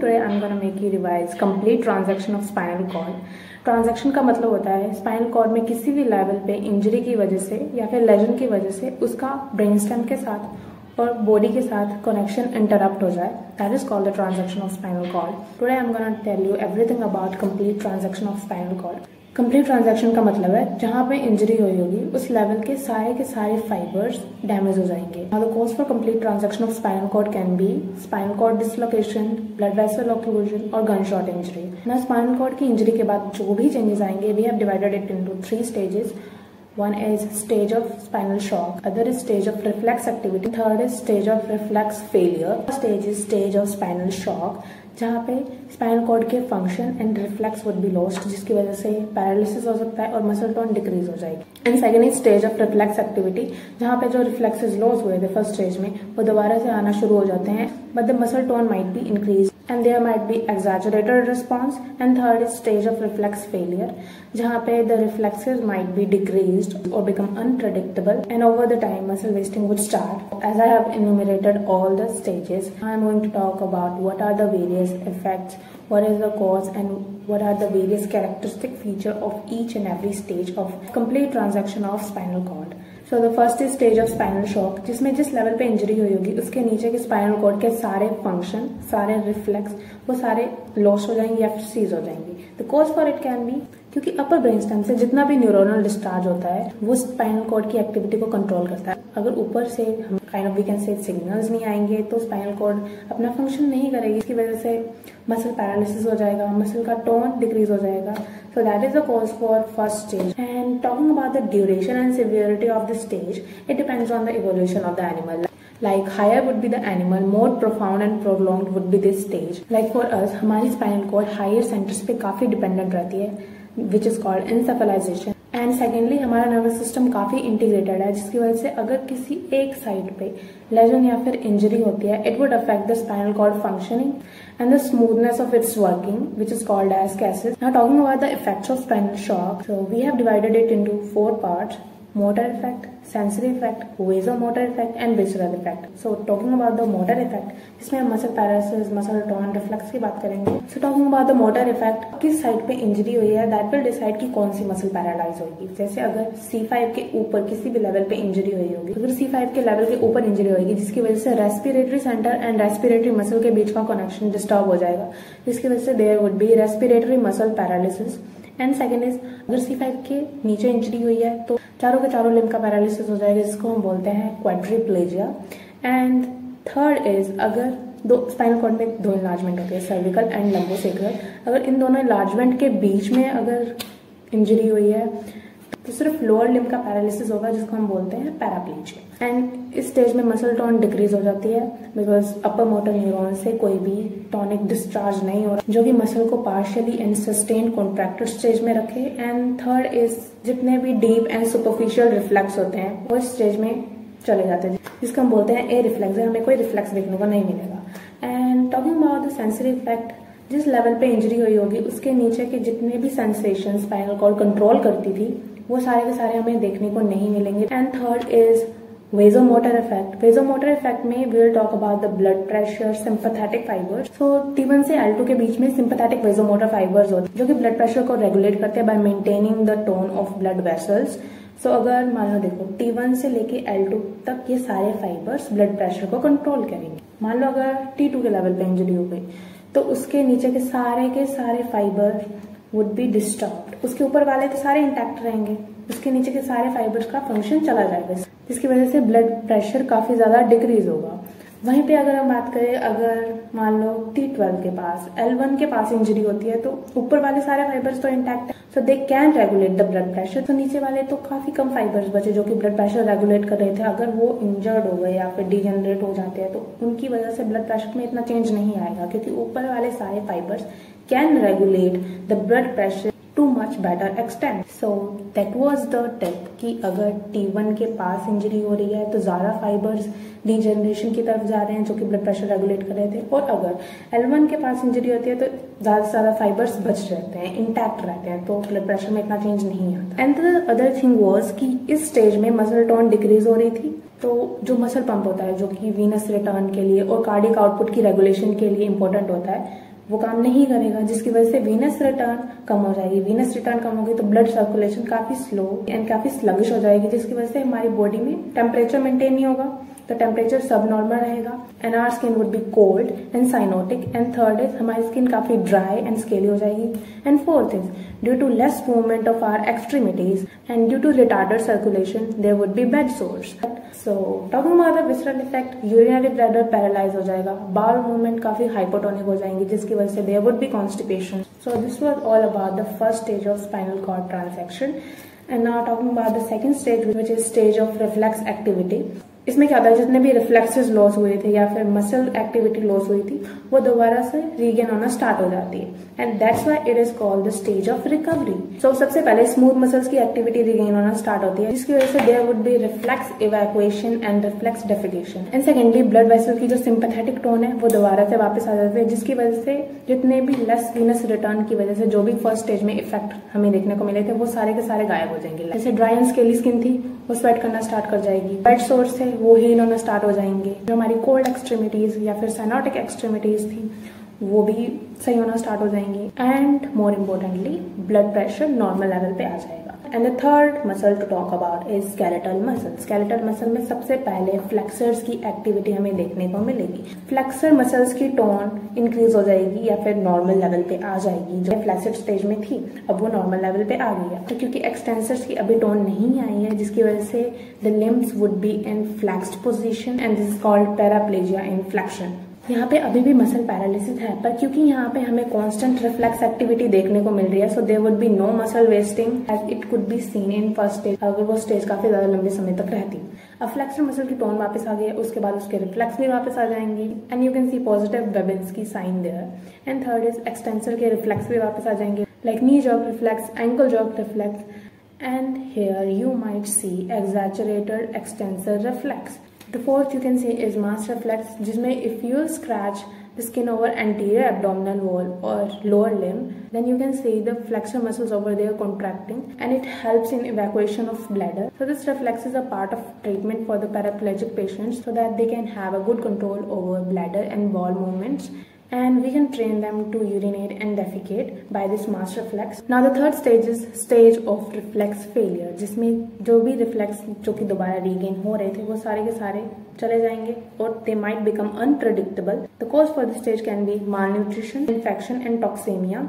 Today I'm gonna make you revise complete transaction of spinal cord. Transaction का मतलब होता है स्पाइनल कॉर्ड में किसी भी लेवल पे इंजरी की वजह से या फिर लेजन की वजह से उसका ब्रेन स्टेम के साथ और बॉडी के साथ कनेक्शन इंटरप्ट हो जाए. That is called the transaction of spinal cord. Today I am gonna tell you everything about complete transaction of spinal cord. Complete transaction का मतलब है जहां पे इंजरी हुई होगी उस लेवल के सारे फाइबर्स डैमेज हो जाएंगे. Now the cause for complete transaction of spinal cord can be spinal cord dislocation, blood vessel occlusion और गनशॉट इंजरी. ना स्पाइनल कॉर्ड की इंजरी के बाद जो भी चेंजेस आएंगे we have divided it into 3 stages. One is stage of spinal shock, other is stage of reflex activity, third is stage of reflex failure. Stage is stage of spinal shock, जहाँ पे spinal cord के function and reflex would be lost, जिसकी वजह से paralysis हो सकता है और मसल टोन डिक्रीज हो जाएगी. And second is stage of reflex activity, जहाँ पे जो रिफ्लेक्सेस लॉस हुए थे फर्स्ट स्टेज में वो दोबारा से आना शुरू हो जाते हैं, but the muscle tone might be increase and there might be exaggerated response. And third is stage of reflex failure, जहाँ पे the reflexes might be decreased or become unpredictable and over the time muscle wasting would start. As I have enumerated all the stages, I am going to talk about what are the various effects, what is the cause and what are the various characteristic feature of each and every stage of complete transaction of spinal cord. So the first is stage of spinal shock, जिसमें जिस level पे injury हुई होगी उसके नीचे के spinal cord के सारे फंक्शन, सारे रिफ्लेक्स वो सारे लॉस हो जाएंगे या फिर सीज हो जाएंगे. The cause for it can be क्योंकि अपर ब्रेन स्टेम से जितना भी न्यूरोनल डिस्चार्ज होता है वो स्पाइनल कॉर्ड की एक्टिविटी को कंट्रोल करता है. अगर ऊपर से हम kind of we can say signals नहीं आएंगे तो स्पाइनल कॉर्ड अपना फंक्शन नहीं करेगी. इसकी वजह से मसल पैरालिसिस हो जाएगा, मसल का टोन डिक्रीज हो जाएगा. So that is the cause for first stage. And talking about the duration and severity of the stage, it depends on the evolution of the animal. Like higher would be the animal, more profound and prolonged would be this stage. Like for us, हमारी spinal cord higher centers पे काफी dependent रहती है, which is called encephalization. And secondly हमारा nervous system काफी integrated है, जिसकी वजह से अगर किसी एक साइड पे लेजन या फिर इंजरी होती है it would affect the spinal cord functioning and the smoothness of its working, which is called as cases. Now talking about the effects of spinal shock, so we have divided it into 4 parts: motor effect, sensory effect, vasomotor effect and visceral effect. So talking about the motor effect, इसमें हम muscle paralysis, muscle tone, reflex की बात करेंगे. So talking about the motor effect, किस side पे injury हुई है that will decide कि कौन सी मसल पैरालाइज होगी. जैसे अगर C5 के ऊपर किसी भी लेवल पे इंजरी हुई होगी, अगर C5 के लेवल के ऊपर इंजरी होगी जिसकी वजह से respiratory centre and respiratory muscle के बीच का कनेक्शन डिस्टर्ब हो जाएगा, जिसकी वजह से there would be respiratory muscle paralysis. And second is अगर C5 के नीचे इंजरी हुई है तो चारों के चारों लिम्ब का पैरालिसिस हो जाएगा, जिसको हम बोलते हैं क्वाड्रिप्लेजिया. एंड थर्ड इज अगर दो स्पाइनल कॉर्ड में 2 इन्लार्जमेंट होते हैं, सर्विकल एंड लंबोसेक्रल. अगर इन दोनों इन्लार्जमेंट के बीच में अगर इंजरी हुई है तो सिर्फ लोअर लिम्ब का पैरालिसिस होगा, जिसको हम बोलते हैं पैराप्लेजिया. एंड इस स्टेज में मसल टोन डिक्रीज हो जाती है बिकॉज अपर मोटर न्यूरॉन से कोई भी टॉनिक डिस्चार्ज नहीं हो रहा, जो कि मसल को partially and sustain contracted stage में रखे. एंड थर्ड इज जितने भी डीप एंड सुपरफिशियल रिफ्लेक्स होते हैं वो इस स्टेज में चले जाते हैं, जिसको हम बोलते हैं ए रिफ्लेक्स. हमें कोई रिफ्लेक्स देखने को नहीं मिलेगा. And talking about the sensory effect, जिस लेवल पे इंजरी हुई होगी उसके नीचे के जितने भी सेंसेशन स्पाइनल कॉर्ड कंट्रोल करती थी वो सारे के सारे हमें देखने को नहीं मिलेंगे. And third is vasomotor effect. Vasomotor effect में we will talk about the blood pressure, sympathetic fibres. So T1 से L2 के बीच में सिंपैथेटिक वेजोमोटर फाइबर्स होते हैं जो कि ब्लड प्रेशर को रेगुलेट करते हैं by maintaining the tone of blood vessels. So अगर मान लो देखो T1 से लेके L2 तक ये सारे फाइबर्स ब्लड प्रेशर को कंट्रोल करेंगे. मान लो अगर T2 के लेवल पे इंजरी हो गई तो उसके नीचे के सारे फाइबर वुड बी डिस्टर्ब्ड. उसके ऊपर वाले तो सारे इंटैक्ट रहेंगे, उसके नीचे के सारे फाइबर्स का फंक्शन चला जाएगा, जिसकी वजह से ब्लड प्रेशर काफी ज्यादा डिक्रीज होगा. वहीं पे अगर हम बात करें, अगर मान लो T12 के पास L1 के पास इंजरी होती है तो ऊपर वाले सारे फाइबर्स तो इंटैक्ट है, so they can regulate the blood pressure. तो नीचे वाले तो काफी कम फाइबर्स बचे जो कि ब्लड प्रेशर रेगुलेट कर रहे थे. अगर वो इंजर्ड हो गए या फिर डिजेनरेट हो जाते हैं तो उनकी वजह से ब्लड प्रेशर में इतना चेंज नहीं आएगा, क्योंकि ऊपर वाले सारे fibres can regulate the blood pressure too much better extent. So that was the tip कि अगर T1 के पास इंजरी हो रही है तो ज्यादा फाइबर्स डीजनरेशन की तरफ जा रहे हैं जो कि ब्लड प्रेशर रेगुलेट कर रहे थे, और अगर L1 के पास इंजरी होती है तो ज्यादा से ज्यादा फाइबर्स बच रहते हैं, इंटैक्ट रहते हैं, तो ब्लड प्रेशर में इतना चेंज नहीं आता. And the other thing was कि इस स्टेज में मसल टोन डिक्रीज हो रही थी, तो जो मसल पंप होता है जो कि वीनस रिटर्न के लिए और कार्डियक आउटपुट की रेगुलेशन के लिए इंपॉर्टेंट होता है वो काम नहीं करेगा, जिसकी वजह से वीनस रिटर्न कम हो जाएगी। वीनस रिटर्न कम होगी तो ब्लड सर्कुलेशन काफी स्लो एंड काफी स्लगिश हो जाएगी, जिसकी वजह से हमारी बॉडी में टेम्परेचर मेंटेन नहीं होगा, तो टेम्परेचर सब नॉर्मल रहेगा and our skin would be cold and cyanotic. And third is हमारी स्किन काफी ड्राई एंड स्केली हो जाएगी। And fourth is due to less movement of our extremities and due to retarded circulation there would be bed sores. So talking about the visceral effect, urinary bladder paralyse हो जाएगा, bowel movement काफी hypotonic हो जाएंगी, जिसकी वजह से there would be constipation. So this was all about the first stage of spinal cord transection. And now talking about the second stage which is stage of reflex activity. इसमें क्या होता है, जितने भी रिफ्लेक्सेस लॉस हुए थे या फिर मसल एक्टिविटी लॉस हुई थी वो दोबारा से रीगेन होना स्टार्ट हो जाती है and that's why it is called the stage of recovery. So सबसे पहले स्मूथ मसल्स की एक्टिविटी रीगेन होना स्टार्ट होती है, जिसकी वजह से there would be reflex evacuation and reflex defecation. And secondly blood vessel की जो सिंपैथेटिक टोन है वो दोबारा से वापस आ जाती है, जिसकी वजह से जितने भी लेस वीनस रिटर्न की वजह से जो भी फर्स्ट स्टेज में इफेक्ट हमें देखने को मिले थे वो सारे के सारे गायब हो जाएंगे। जैसे ड्राई एंड स्केली स्किन थी वो स्वेट करना स्टार्ट कर जाएगी, बेड सोर्स थे वो हील होना स्टार्ट हो जाएंगे, जो हमारी कोल्ड एक्सट्रीमिटीज या फिर साइनोटिक एक्सट्रीमिटीज थी वो भी सही होना स्टार्ट हो जाएंगी and more importantly blood pressure normal level पे आ जाएगा। And the third muscle to talk about is skeletal muscle. Skeletal muscle में सबसे पहले फ्लेक्सर्स की एक्टिविटी हमें देखने को मिलेगी। फ्लेक्सर मसल्स की टोन इंक्रीज हो जाएगी या फिर नॉर्मल लेवल पे आ जाएगी, जो फ्लैसिड स्टेज में थी अब वो नॉर्मल लेवल पे आ गई है। तो क्योंकि एक्सटेंसर्स की अभी टोन नहीं आई है, जिसकी वजह से the limbs would be in flexed position and this is called paraplegia in flexion. यहाँ पे अभी भी मसल पैरालिसिस है, पर क्योंकि यहाँ पे हमें कांस्टेंट रिफ्लेक्स एक्टिविटी देखने को मिल रही है, so there would be no muscle wasting as it could be seen in first stage, अगर वो स्टेज काफी ज्यादा लंबे समय तक रहती। अब फ्लेक्सर मसल की टोन वापस आ गई है, उसके बाद उसके रिफ्लेक्स भी वापस आ जाएंगे and you can see positive Babinski sign there. And third is extensor के रिफ्लेक्स भी वापस आ जाएंगे, like knee jerk reflex, ankle jerk reflex, and here you might see exaggerated extensor reflex. The fourth you can see is mass reflex, जिसमें if you scratch the skin over anterior abdominal wall or lower limb, then you can see the flexor muscles over there contracting and it helps in evacuation of bladder. So this reflex is a part of treatment for the paraplegic patients so that they can have a good control over bladder and bowel movements. And we can train them to urinate and defecate by this mass reflex. Now the third stage is stage of reflex failure, जिसमें जो भी reflex जो कि दोबारा regain हो रहे थे वो सारे के सारे चले जाएंगे और they might become unpredictable. The cause for this stage can be malnutrition, infection and toxemia,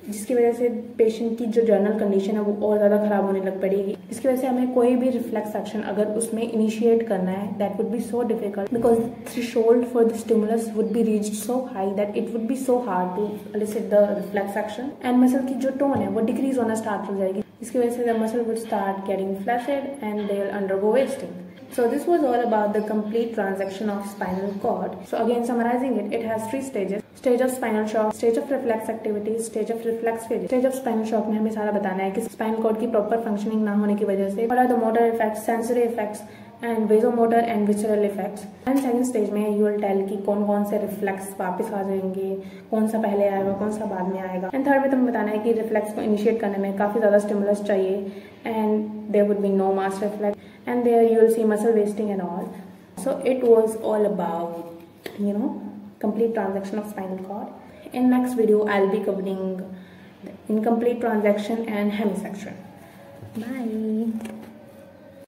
जिसकी वजह से पेशेंट की जो जर्नल कंडीशन है वो और ज्यादा खराब होने लग पड़ेगी, जिसकी वजह से हमें कोई भी रिफ्लेक्स एक्शन अगर उसमें इनिशिएट करना है that would be so difficult because threshold for the stimulus would be reached so high that it would be so hard to elicit the reflex action and muscle की जो tone है वो decrease होना start हो जाएगी, जिसकी वजह से the muscle would start getting flaccid and they will undergo wasting. So this was all about the complete transaction of spinal cord. So again summarizing it, it has three stages. Stage of spinal shock, stage of reflex activity, stage of reflex failure. Stage of spinal shock में हमें सारा बताना है कि spinal cord की proper functioning ना होने की वजह से what are the motor effects, sensory effects and vasomotor and visceral effects. And second stage में you will tell कि कौन कौन से reflex वापस आ जाएंगे, कौन सा पहले आएगा, कौन सा बाद में आएगा. And third में तुम्हें बताना है कि reflex को initiate करने में काफी ज्यादा stimulus चाहिए and there would be no mass reflex and there you will see muscle wasting and all. So it was all about, you know, complete transaction of spinal cord. In next video I'll be covering the incomplete transaction and hemisection. Bye.